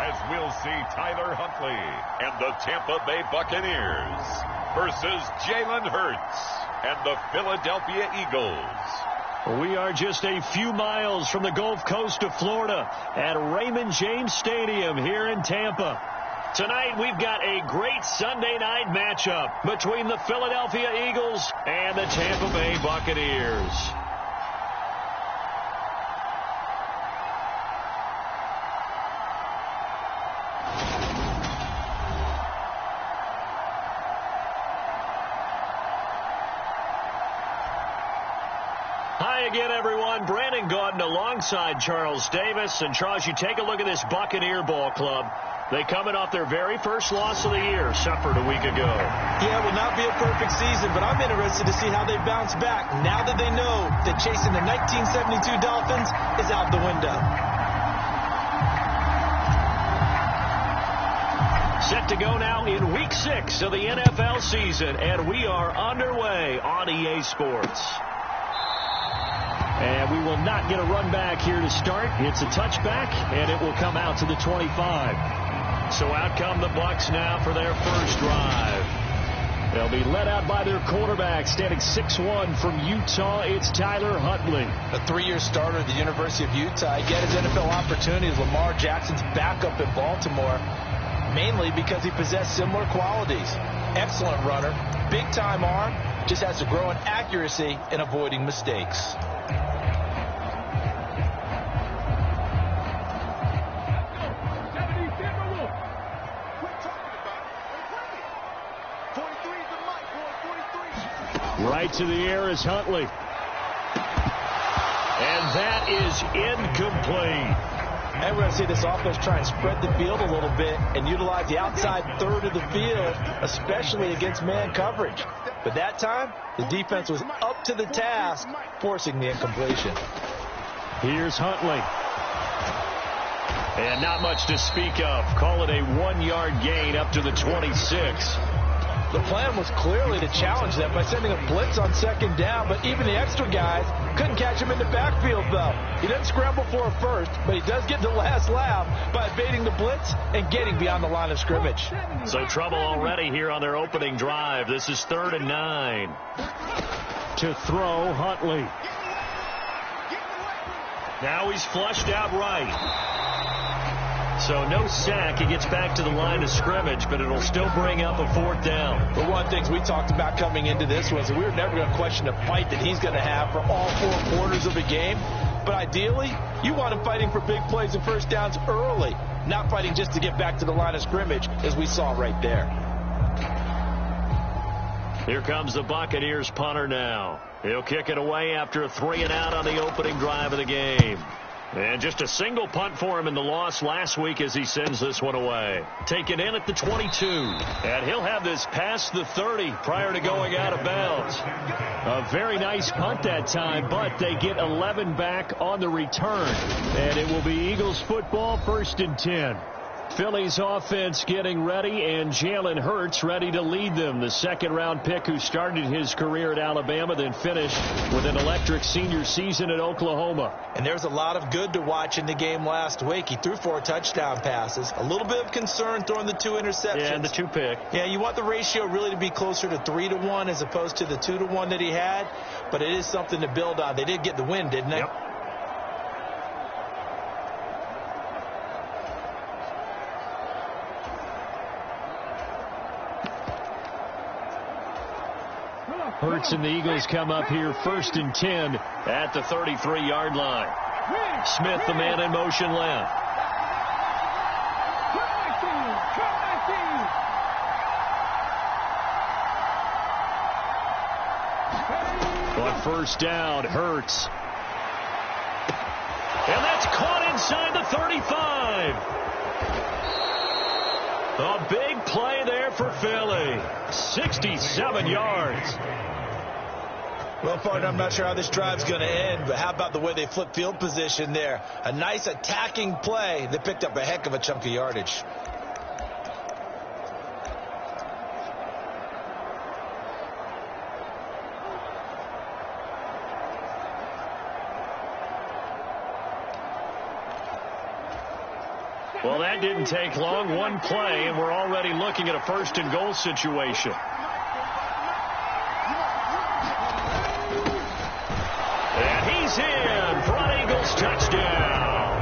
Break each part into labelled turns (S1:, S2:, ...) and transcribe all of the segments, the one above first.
S1: as we'll see Tyler Huntley and the Tampa Bay Buccaneers versus Jalen Hurts and the Philadelphia Eagles.
S2: We are just a few miles from the Gulf Coast of Florida at Raymond James Stadium here in Tampa. Tonight we've got a great Sunday night matchup between the Philadelphia Eagles and the Tampa Bay Buccaneers. Hi again, everyone. Brandon Gaudin alongside Charles Davis. And, Charles, you take a look at this Buccaneer ball club. They coming off their very first loss of the year, suffered a week ago.
S3: Yeah, it will not be a perfect season, but I'm interested to see how they bounce back now that they know that chasing the 1972 Dolphins is out the window.
S2: Set to go now in Week 6 of the NFL season, and we are underway on EA Sports. And we will not get a run back here to start. It's a touchback, and it will come out to the 25. So out come the Bucs now for their first drive. They'll be led out by their quarterback, standing 6'1" from Utah. It's Tyler Huntley.
S3: A 3-year starter at the University of Utah. He got his NFL opportunity as Lamar Jackson's backup in Baltimore, mainly because he possessed similar qualities. Excellent runner, big-time arm, just has to grow in accuracy and avoiding mistakes.
S2: Right to the air is Huntley. And that is incomplete.
S3: And we're going to see this offense try and spread the field a little bit and utilize the outside third of the field, especially against man coverage. But that time, the defense was up to the task, forcing the incompletion.
S2: Here's Huntley. And not much to speak of. Call it a 1-yard gain up to the 26.
S3: The plan was clearly to challenge them by sending a blitz on second down, but even the extra guys couldn't catch him in the backfield, though. He doesn't scramble for a first, but he does get the last laugh by evading the blitz and getting beyond the line of scrimmage.
S2: So trouble already here on their opening drive. This is 3rd and 9. To throw, Huntley. Now he's flushed out right. So no sack. He gets back to the line of scrimmage, but it'll still bring up a 4th down.
S3: But one of the things we talked about coming into this was that we were never going to question the fight that he's going to have for all 4 quarters of the game. But ideally, you want him fighting for big plays and first downs early, not fighting just to get back to the line of scrimmage, as we saw right there.
S2: Here comes the Buccaneers punter now. He'll kick it away after a 3-and-out on the opening drive of the game. And just a single punt for him in the loss last week as he sends this one away. Taken in at the 22. And he'll have this past the 30 prior to going out of bounds. A very nice punt that time, but they get 11 back on the return. And it will be Eagles football, 1st and 10. Philly's offense getting ready, and Jalen Hurts ready to lead them. The 2nd-round pick who started his career at Alabama, then finished with an electric senior season at Oklahoma.
S3: And there's a lot of good to watch in the game last week. He threw 4 touchdown passes. A little bit of concern throwing the 2 interceptions.
S2: Yeah, and the 2 pick.
S3: Yeah, you want the ratio really to be closer to 3-to-1 as opposed to the 2-to-1 that he had. But it is something to build on. They did get the win, didn't they?
S2: Yep. Hurts and the Eagles come up here 1st and 10 at the 33-yard line. Smith, the man in motion left. On 1st down, Hurts. And that's caught inside the 35. A big play there for Philly. 67 yards.
S3: Well, partner, I'm not sure how this drive's going to end, but how about the way they flip field position there? A nice attacking play that picked up a heck of a chunk of yardage.
S2: Well, that didn't take long. One play, and we're already looking at a first-and-goal situation. And he's in for an Eagles touchdown.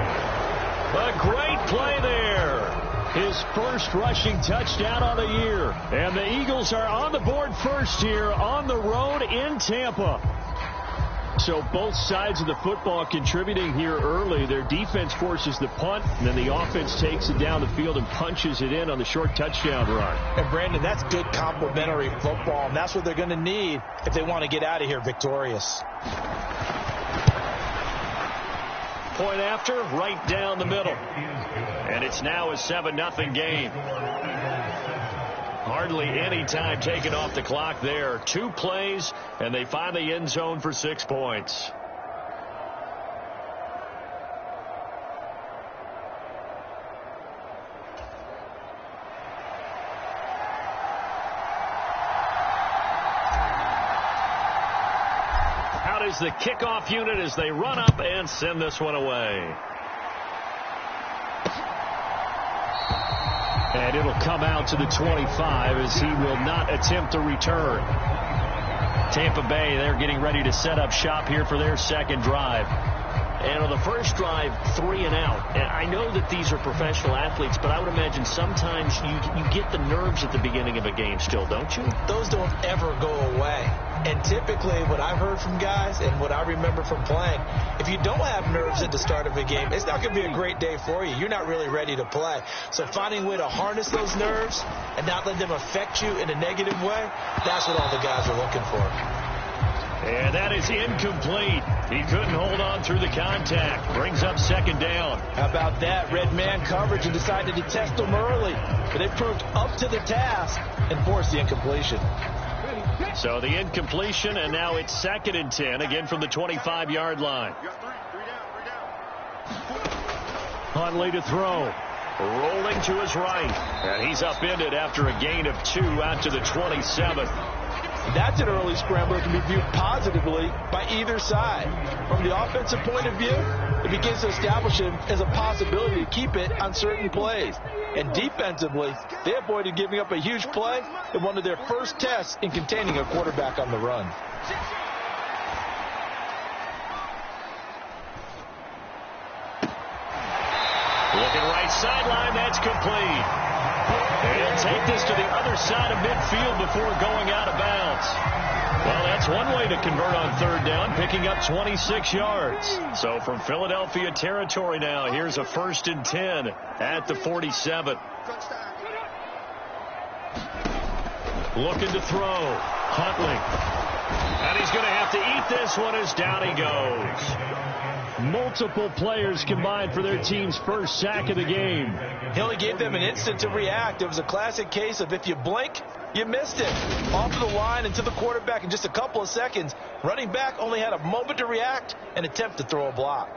S2: A great play there. His first rushing touchdown on the year. And the Eagles are on the board first here on the road in Tampa. So both sides of the football contributing here early. Their defense forces the punt, and then the offense takes it down the field and punches it in on the short touchdown run.
S3: And, Brandon, that's good complementary football, and that's what they're going to need if they want to get out of here victorious.
S2: Point after, right down the middle. And it's now a 7-0 game. Hardly any time taken off the clock there. 2 plays, and they find the end zone for 6 points. Out is the kickoff unit as they run up and send this one away. And it'll come out to the 25 as he will not attempt to return. Tampa Bay, they're getting ready to set up shop here for their second drive. And on the first drive, 3 and out. And I know that these are professional athletes, but I would imagine sometimes you get the nerves at the beginning of a game still, don't you?
S3: Those don't ever go away. And typically what I've heard from guys and what I remember from playing, if you don't have nerves at the start of a game, it's not going to be a great day for you. You're not really ready to play. So finding a way to harness those nerves and not let them affect you in a negative way, that's what all the guys are looking for.
S2: And that is incomplete. He couldn't hold on through the contact. Brings up second down.
S3: How about that? Red man coverage and decided to test them early. But they proved up to the task and forced the incompletion.
S2: So the incompletion, and now it's 2nd and 10, again from the 25-yard line. Huntley to throw. Rolling to his right. And he's upended after a gain of 2 out to the 27.
S3: That's an early scramble that can be viewed positively by either side. From the offensive point of view, it begins to establish him as a possibility to keep it on certain plays. And defensively, they avoided giving up a huge play in one of their first tests in containing a quarterback on the run.
S2: Looking right sideline, that's complete. And take this to the other side of midfield before going out of bounds. Well, that's one way to convert on 3rd down, picking up 26 yards. So from Philadelphia territory now, here's a 1st and 10 at the 47. Looking to throw. Huntley. And he's going to have to eat this one as down he goes. Multiple players combined for their team's first sack of the game.
S3: He only gave them an instant to react. It was a classic case of if you blink, you missed it. Off of the line and to the quarterback in just a couple of seconds. Running back only had a moment to react and attempt to throw a block.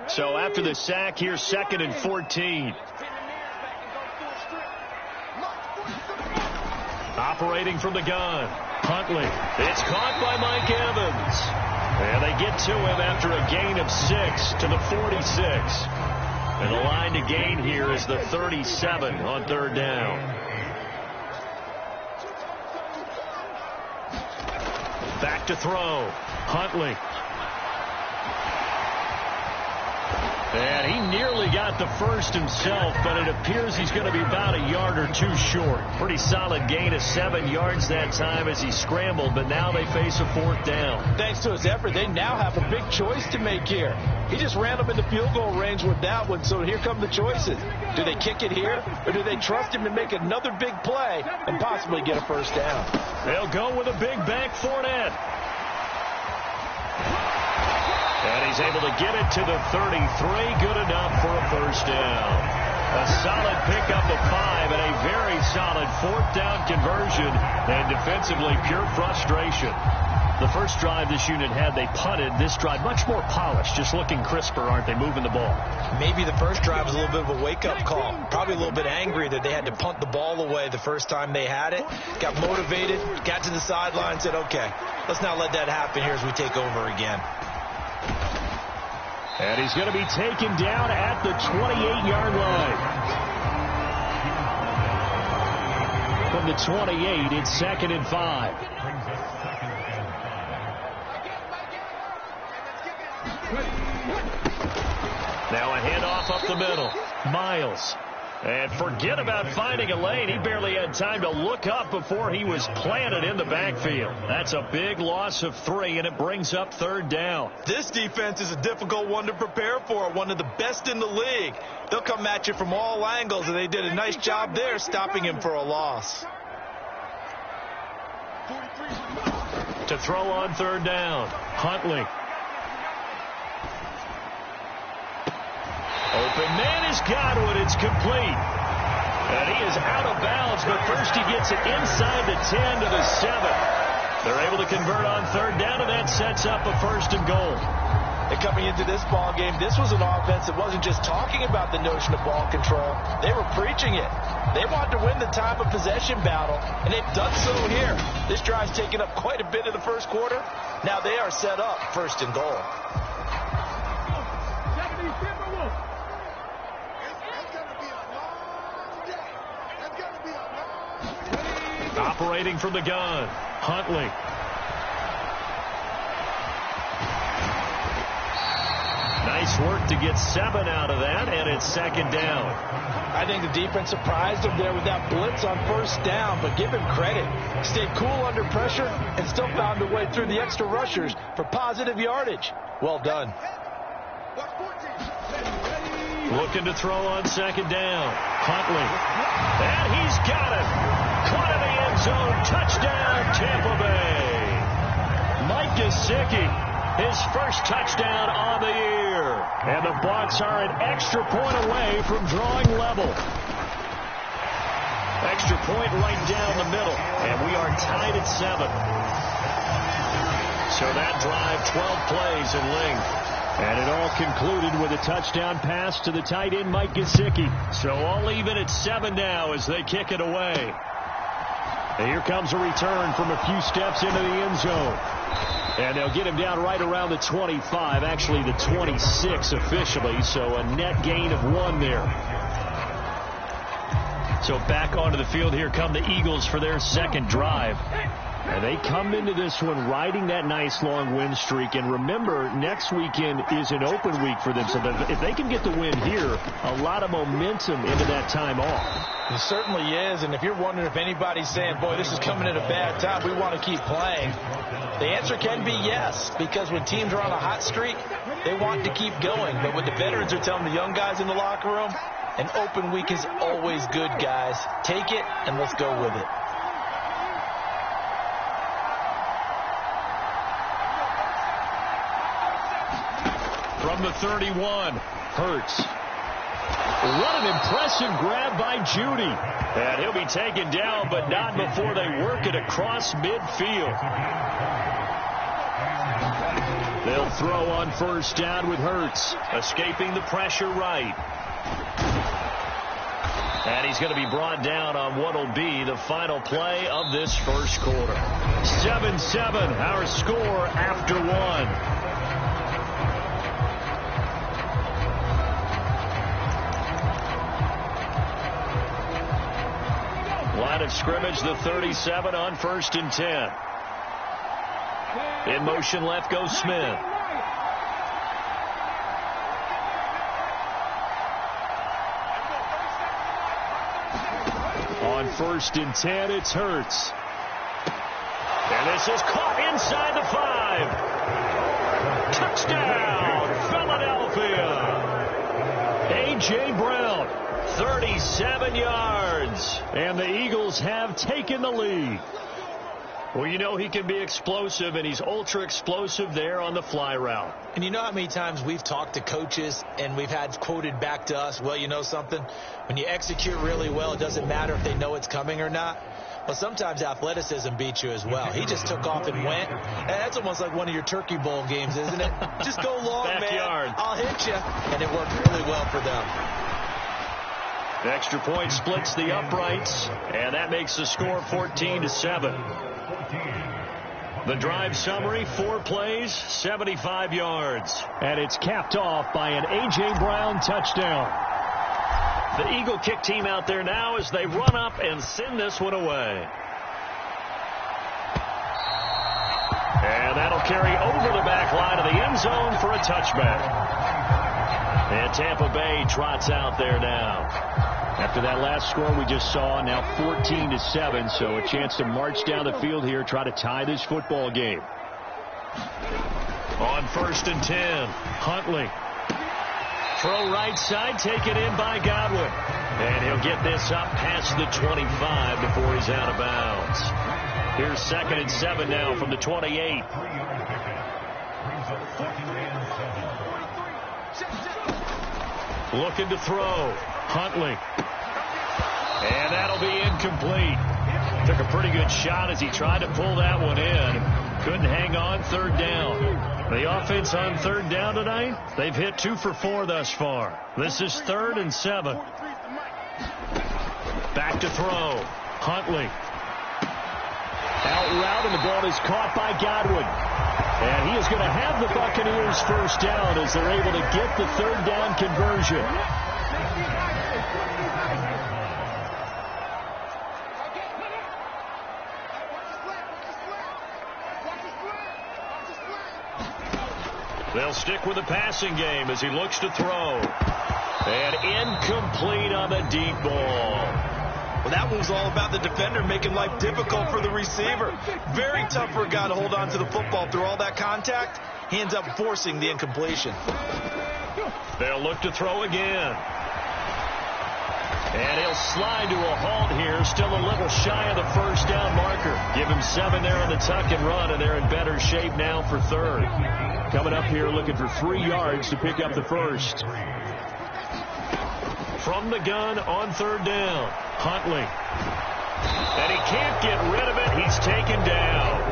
S2: So after the sack, here's 2nd and 14. Operating from the gun. Huntley. It's caught by Mike Evans. And they get to him after a gain of 6 to the 46. And the line to gain here is the 37 on 3rd down. Back to throw. Huntley. And he nearly got the first himself, but it appears he's going to be about a yard or 2 short. Pretty solid gain of 7 yards that time as he scrambled, but now they face a 4th down.
S3: Thanks to his effort, they now have a big choice to make here. He just ran them into field goal range with that one, so here come the choices. Do they kick it here, or do they trust him to make another big play and possibly get a 1st down?
S2: They'll go with a big bank Fournette. And he's able to get it to the 33. Good enough for a 1st down. A solid pickup of 5 and a very solid 4th down conversion. And defensively, pure frustration. The first drive this unit had, they punted. This drive, much more polished, just looking crisper, aren't they, moving the ball?
S3: Maybe the first drive was a little bit of a wake-up call. Probably a little bit angry that they had to punt the ball away the first time they had it. Got motivated, got to the sideline, said, okay, let's not let that happen here as we take over again.
S2: And he's going to be taken down at the 28-yard line. From the 28, it's 2nd and 5. Now a handoff up the middle. Miles. And forget about finding a lane. He barely had time to look up before he was planted in the backfield. That's a big loss of 3, and it brings up 3rd down.
S3: This defense is a difficult one to prepare for, one of the best in the league. They'll come at you from all angles, and they did a nice job there stopping him for a loss.
S2: To throw on 3rd down, Huntley. Open man is Godwin. It's complete. And he is out of bounds, but first he gets it inside the 10 to the 7. They're able to convert on 3rd down, and that sets up a 1st and goal.
S3: And coming into this ball game, this was an offense that wasn't just talking about the notion of ball control. They were preaching it. They wanted to win the time of possession battle, and they've done so here. This drive's taken up quite a bit of the first quarter. Now they are set up 1st and goal.
S2: Operating from the gun, Huntley. Nice work to get 7 out of that, and it's 2nd down.
S3: I think the defense surprised him there with that blitz on 1st down, but give him credit. Stayed cool under pressure and still found a way through the extra rushers for positive yardage. Well done.
S2: Looking to throw on 2nd down. Huntley. And he's got it. Caught in the end zone. Touchdown, Tampa Bay. Mike Gesicki, his first touchdown on the year. And the Bucs are an extra point away from drawing level. Extra point right down the middle. And we are tied at 7. So that drive, 12 plays in length. And it all concluded with a touchdown pass to the tight end, Mike Gesicki. So all even at 7 now as they kick it away. And here comes a return from a few steps into the end zone. And they'll get him down right around the 25, actually the 26 officially, so a net gain of 1 there. So back onto the field, here come the Eagles for their 2nd drive. And they come into this one riding that nice long win streak. And remember, next weekend is an open week for them. So if they can get the win here, a lot of momentum into that time off.
S3: It certainly is. And if you're wondering if anybody's saying, boy, this is coming at a bad time, we want to keep playing, the answer can be yes. Because when teams are on a hot streak, they want to keep going. But what the veterans are telling the young guys in the locker room, an open week is always good, guys. Take it and let's go with it.
S2: From the 31, Hurts. What an impressive grab by Judy. And he'll be taken down, but not before they work it across midfield. They'll throw on 1st down with Hurts, escaping the pressure right. And he's going to be brought down on what will be the final play of this first quarter. 7-7, our score after 1. Line of scrimmage, the 37 on 1st and 10. In motion left goes Smith. On 1st and 10, it's Hurts. And this is caught inside the 5. Touchdown, Philadelphia. A.J. Brown, 37 yards. And the Eagles have taken the lead. Well, you know he can be explosive, and he's ultra explosive there on the fly route.
S3: And you know how many times we've talked to coaches and we've had quoted back to us, well, you know something? When you execute really well, it doesn't matter if they know it's coming or not. Well, sometimes athleticism beats you as well. He just took off and went. And that's almost like one of your Turkey Bowl games, isn't it? Just go long,
S2: Backyard.
S3: man. I'll hit you. And it worked really well for them.
S2: The extra point splits the uprights, and that makes the score 14-7. The drive summary, 4 plays, 75 yards.
S4: And it's capped off by an A.J. Brown touchdown.
S2: The Eagle kick team out there now as they run up and send this one away. And that'll carry over the back line of the end zone for a touchback. And Tampa Bay trots out there now.
S4: After that last score we just saw, now 14-7, so a chance to march down the field here, try to tie this football game.
S2: On 1st and 10, Huntley. Throw right side, taken in by Godwin. And he'll get this up past the 25 before he's out of bounds. Here's 2nd and 7 now from the 28. Looking to throw. Huntley. And that'll be incomplete. Took a pretty good shot as he tried to pull that one in. Couldn't hang on. 3rd down. The offense on 3rd down tonight, they've hit 2 for 4 thus far. This is 3rd and 7. Back to throw. Huntley.
S4: Out route, and the ball is caught by Godwin. And he is going to have the Buccaneers 1st down as they're able to get the 3rd down conversion.
S2: They'll stick with the passing game as he looks to throw. And incomplete on the deep ball.
S3: Well, that one was all about the defender making life difficult for the receiver. Very tough for a guy to hold on to the football through all that contact. He ends up forcing the incompletion.
S2: They'll look to throw again. And he'll slide to a halt here, still a little shy of the 1st down marker. Give him 7 there on the tuck and run, and they're in better shape now for 3rd.
S4: Coming up here looking for 3 yards to pick up the 1st.
S2: From the gun on 3rd down, Huntley. And he can't get rid of it. He's taken down.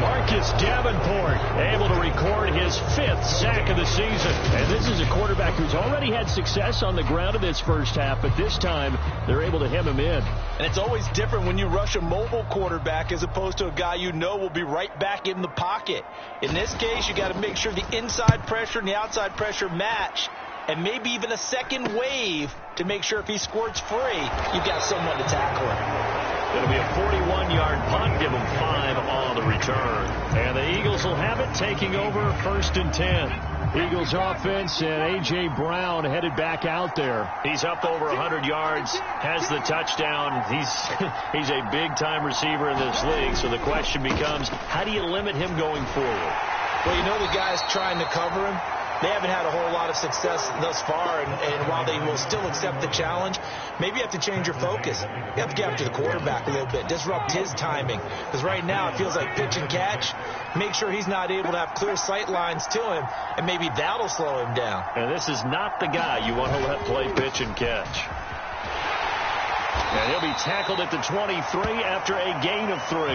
S4: Marcus Davenport able to record his 5th sack of the season. And this is a quarterback who's already had success on the ground in this first half, but this time they're able to hem him in.
S3: And it's always different when you rush a mobile quarterback as opposed to a guy you know will be right back in the pocket. In this case, you got to make sure the inside pressure and the outside pressure match, and maybe even a second wave to make sure if he squirts free, you've got someone to tackle him.
S2: It'll be a 41-yard punt. Give them 5 on the return. And the Eagles will have it, taking over 1st and 10.
S4: Eagles offense and A.J. Brown headed back out there.
S2: He's up over 100 yards, has the touchdown. He's a big-time receiver in this league, so the question becomes, how do you limit him going forward?
S3: Well, you know the guys trying to cover him, they haven't had a whole lot of success thus far, and while they will still accept the challenge, maybe you have to change your focus. You have to get after the quarterback a little bit, disrupt his timing, because right now it feels like pitch and catch. Make sure he's not able to have clear sight lines to him, and maybe that'll slow him down.
S2: And this is not the guy you want to let play pitch and catch. And he'll be tackled at the 23 after a gain of 3.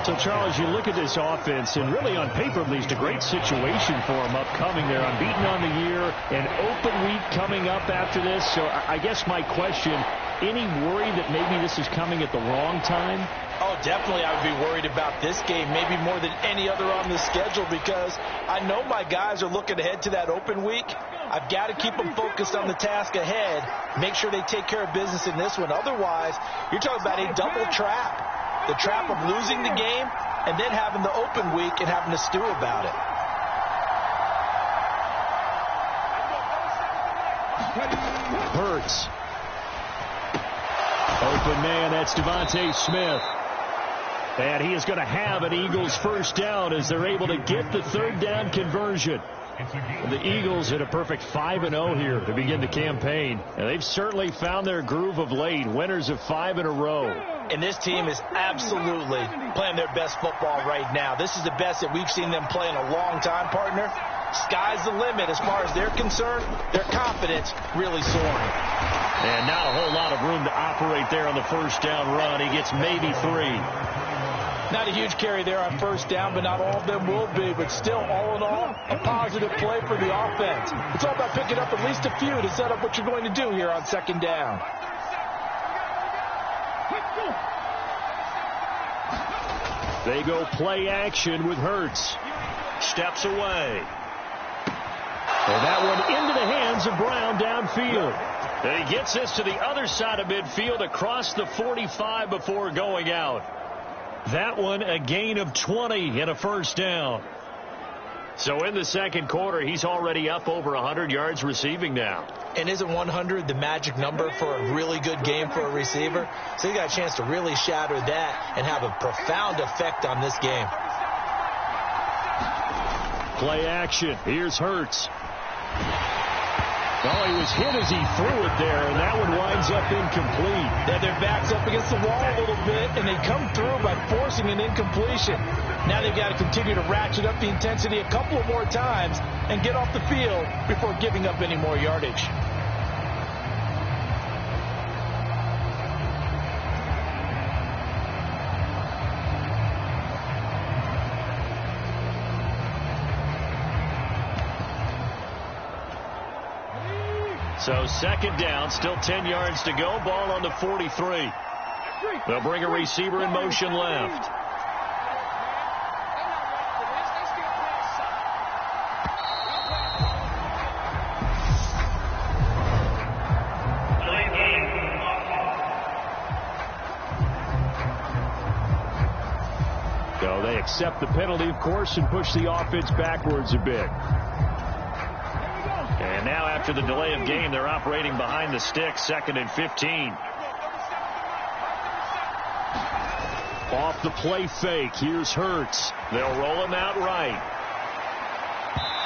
S4: So, Charles, you look at this offense, and really on paper, at least, a great situation for them upcoming there. Unbeaten on the year, an open week coming up after this. So I guess my question, any worry that maybe this is coming at the wrong time?
S3: Oh, definitely I would be worried about this game, maybe more than any other on the schedule, because I know my guys are looking ahead to that open week. I've got to keep them focused on the task ahead, make sure they take care of business in this one. Otherwise, you're talking about a double trap. The trap of losing the game and then having the open week and having to stew about it.
S4: Hurts. Open man, that's Devontae Smith. And he is going to have an Eagles 1st down as they're able to get the 3rd down conversion. The Eagles hit a perfect 5-0 here to begin the campaign. And they've certainly found their groove of late. Winners of 5 in a row.
S3: And this team is absolutely playing their best football right now. This is the best that we've seen them play in a long time, partner. Sky's the limit as far as they're concerned. Their confidence really soaring.
S2: And not a whole lot of room to operate there on the first down run. He gets maybe 3.
S3: Not a huge carry there on first down, but not all of them will be. But still, all in all, a positive play for the offense. It's all about picking up at least a few to set up what you're going to do here on second down.
S4: They go play action with Hurts.
S2: Steps away.
S4: And that one into the hands of Brown downfield.
S2: And he gets this to the other side of midfield across the 45 before going out.
S4: That one a gain of 20 and a first down.
S2: So in the second quarter, he's already up over 100 yards receiving now.
S3: And isn't 100 the magic number for a really good game for a receiver? So he got a chance to really shatter that and have a profound effect on this game.
S4: Play action. Here's Hurts. Oh, he was hit as he threw it there, and that one winds up incomplete.
S3: They're their backs up against the wall a little bit, and they come through by forcing an incompletion. Now they've got to continue to ratchet up the intensity a couple of more times and get off the field before giving up any more yardage.
S2: So second down, still 10 yards to go. Ball on the 43. They'll bring a receiver in motion left.
S4: So they accept the penalty, of course, and push the offense backwards a bit.
S2: And now after the delay of game, they're operating behind the stick, 2nd and 15.
S4: Off the play fake, here's Hurts.
S2: They'll roll him out right.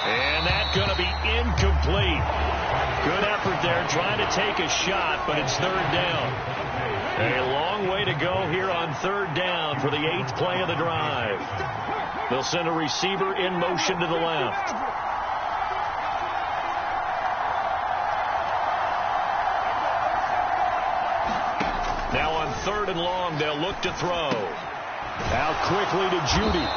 S2: And that's going to be incomplete. Good effort there, trying to take a shot, but it's third down. A long way to go here on third down for the 8th play of the drive. They'll send a receiver in motion to the left. Now on 3rd and long, they'll look to throw.
S4: Out quickly to Judy.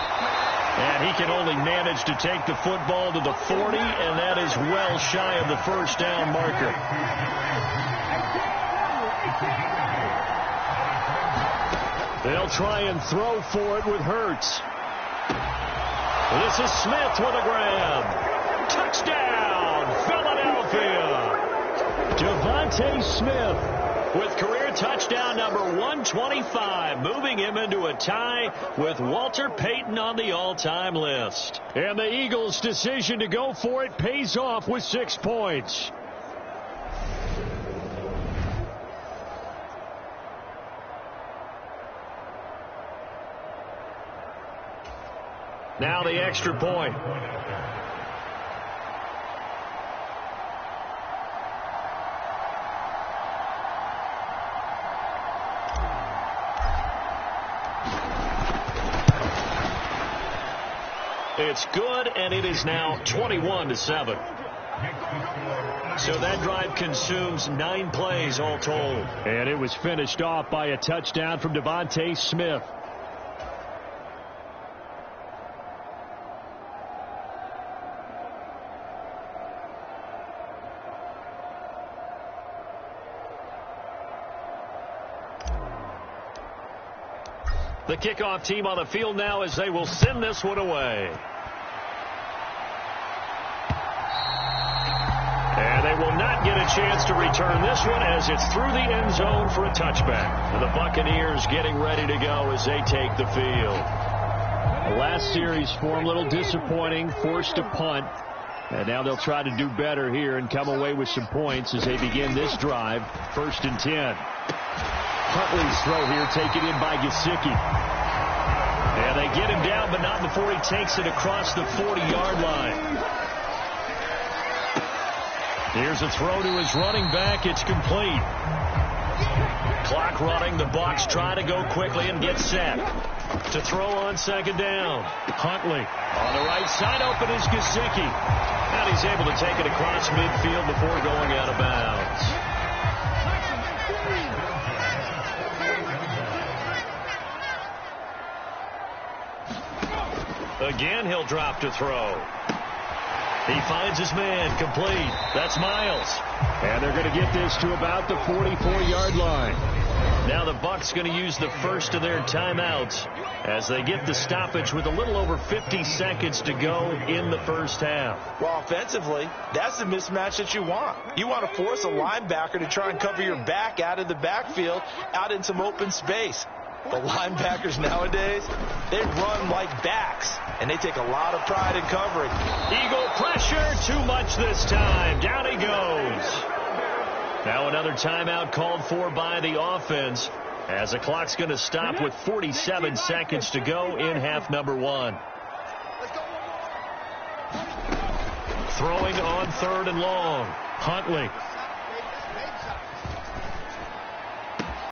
S2: And he can only manage to take the football to the 40, and that is well shy of the first down marker.
S4: They'll try and throw for it with Hurts.
S2: This is Smith with a grab. Touchdown, Philadelphia.
S4: Devontae Smith
S2: with career touchdown number 125, moving him into a tie with Walter Payton on the all-time list.
S4: And the Eagles' decision to go for it pays off with 6 points.
S2: Now the extra point. It's good, and it is now 21-7. So that drive consumes 9 plays all told.
S4: And it was finished off by a touchdown from Devontae Smith.
S2: The kickoff team on the field now as they will send this one away. And they will not get a chance to return this one as it's through the end zone for a touchback. And the Buccaneers getting ready to go as they take the field.
S4: The last series for them, a little disappointing, forced a punt. And now they'll try to do better here and come away with some points as they begin this drive. 1st and 10. Huntley's throw here taken in by Gesicki.
S2: And they get him down, but not before he takes it across the 40-yard line. Here's a throw to his running back. It's complete. Clock running. The Bucs try to go quickly and get set. To throw on second down. Huntley on the right side. Open is Gesicki. And he's able to take it across midfield before going out of bounds. Again, he'll drop to throw. He finds his man. Complete. That's Miles.
S4: And they're going to get this to about the 44-yard line.
S2: Now the Bucs going to use the first of their timeouts as they get the stoppage with a little over 50 seconds to go in the first half.
S3: Well, offensively, that's the mismatch that you want. You want to force a linebacker to try and cover your back out of the backfield, out in some open space. The linebackers nowadays, they run like backs, and they take a lot of pride in covering.
S2: Eagle pressure, too much this time. Down he goes. Now another timeout called for by the offense as the clock's going to stop with 47 seconds to go in half number one. Throwing on third and long. Huntley